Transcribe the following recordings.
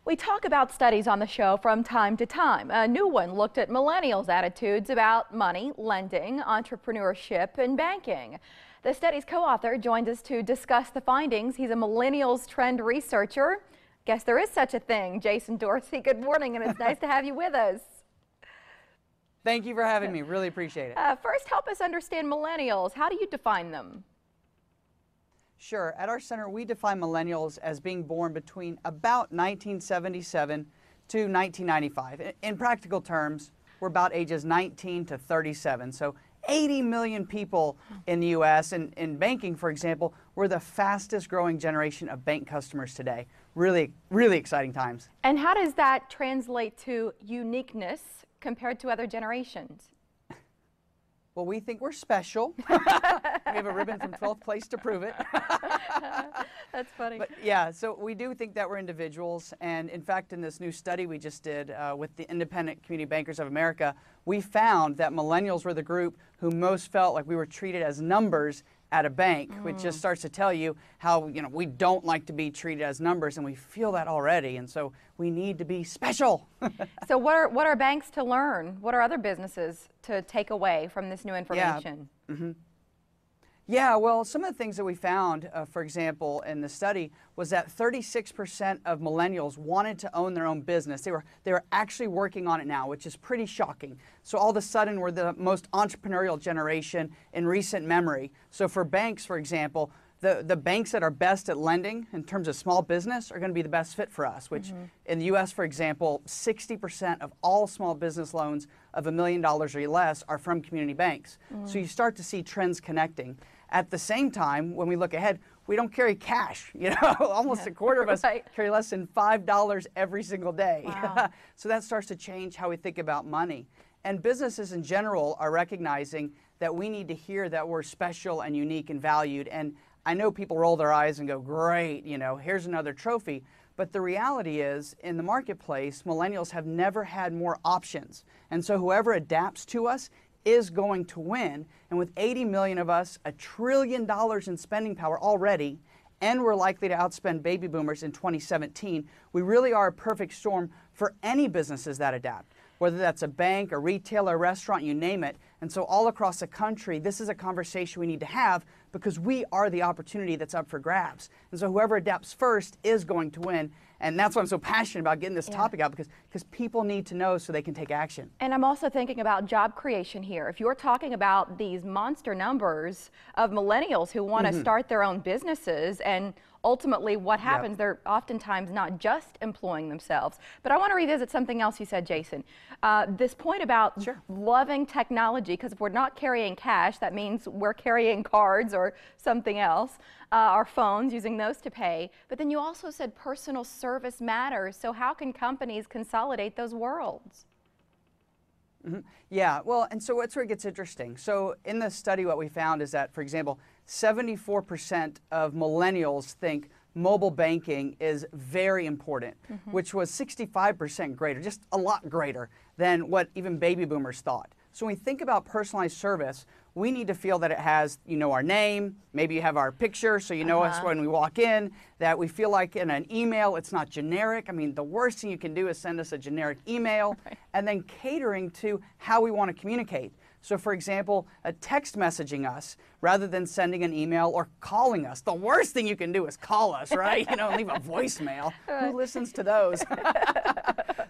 We talk about studies on the show from time to time. A new one looked at millennials' attitudes about money, lending, entrepreneurship, and banking. The study's co-author joined us to discuss the findings. He's a millennials trend researcher. Guess there is such a thing. Jason Dorsey, good morning, and it's nice to have you with us. Thank you for having me. Really appreciate it. First, help us understand millennials. How do you define them? Sure. At our center, we define millennials as being born between about 1977 to 1995. In practical terms, we're about ages 19 to 37. So 80 million people in the U.S. And in banking, for example, we're the fastest growing generation of bank customers today. Really, really exciting times. And how does that translate to uniqueness compared to other generations? Well, we think we're special. We have a ribbon from 12th place to prove it. That's funny. But yeah, so we do think that we're individuals. And in fact, in this new study we just did with the Independent Community Bankers of America, we found that millennials were the group who most felt like we were treated as numbers at a bank, which just starts to tell you how, we don't like to be treated as numbers, and we feel that already. And so we need to be special. So what are banks to learn? What are other businesses to take away from this new information? Yeah, well, some of the things that we found, for example, in the study was that 36% of millennials wanted to own their own business. They were actually working on it now, which is pretty shocking. So all of a sudden, we're the most entrepreneurial generation in recent memory. So for banks, for example, the banks that are best at lending in terms of small business are going to be the best fit for us, which in the U.S., for example, 60% of all small business loans of $1 million or less are from community banks. So you start to see trends connecting. At the same time, when we look ahead, we don't carry cash. Almost a quarter of us carry less than $5 every single day. Wow. So that starts to change how we think about money. And businesses in general are recognizing that we need to hear that we're special and unique and valued. And I know people roll their eyes and go, great, here's another trophy. But the reality is, in the marketplace, millennials have never had more options. And so whoever adapts to us is going to win. And with 80 million of us, $1 trillion in spending power already, and we're likely to outspend baby boomers in 2017, we really are a perfect storm for any businesses that adapt, whether that's a bank, a retailer, a restaurant, you name it. And so all across the country, this is a conversation we need to have because we are the opportunity that's up for grabs. And so whoever adapts first is going to win. And that's why I'm so passionate about getting this topic out, because people need to know so they can take action. And I'm also thinking about job creation here. If you're talking about these monster numbers of millennials who want to start their own businesses, and ultimately what happens, they're oftentimes not just employing themselves. But I want to revisit something else you said, Jason. This point about loving technology, because if we're not carrying cash, that means we're carrying cards or something else, our phones, using those to pay. But then you also said personal service matters. So how can companies consolidate those worlds? Yeah, well, and so that's where it gets interesting. So in the study, what we found is that, for example, 74% of millennials think mobile banking is very important, which was 65% greater, just a lot greater than what even baby boomers thought. So when we think about personalized service, we need to feel that it has, our name, maybe you have our picture so you know us when we walk in, that we feel like in an email it's not generic. I mean, the worst thing you can do is send us a generic email, and then catering to how we want to communicate. So for example, a text messaging us rather than sending an email or calling us. The worst thing you can do is call us, right? And leave a voicemail. Who listens to those?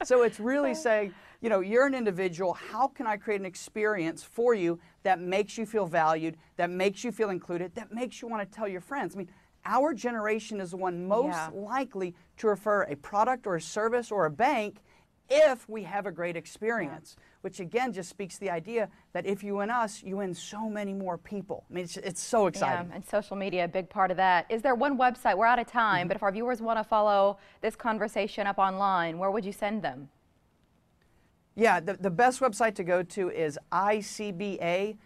So it's really saying, you're an individual. How can I create an experience for you that makes you feel valued, that makes you feel included, that makes you want to tell your friends? I mean, our generation is the one most likely to refer a product or a service or a bank if we have a great experience, which again just speaks to the idea that if you win us, you win so many more people. I mean, it's so exciting. Yeah, and social media, a big part of that. Is there one website, we're out of time, but if our viewers want to follow this conversation up online, where would you send them? Yeah, the best website to go to is icba.org.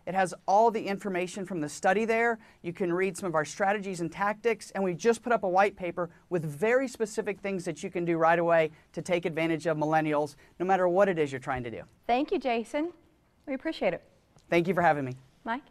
It has all the information from the study there. You can read some of our strategies and tactics, and we just put up a white paper with very specific things that you can do right away to take advantage of millennials, no matter what it is you're trying to do. Thank you, Jason. We appreciate it. Thank you for having me. Mike?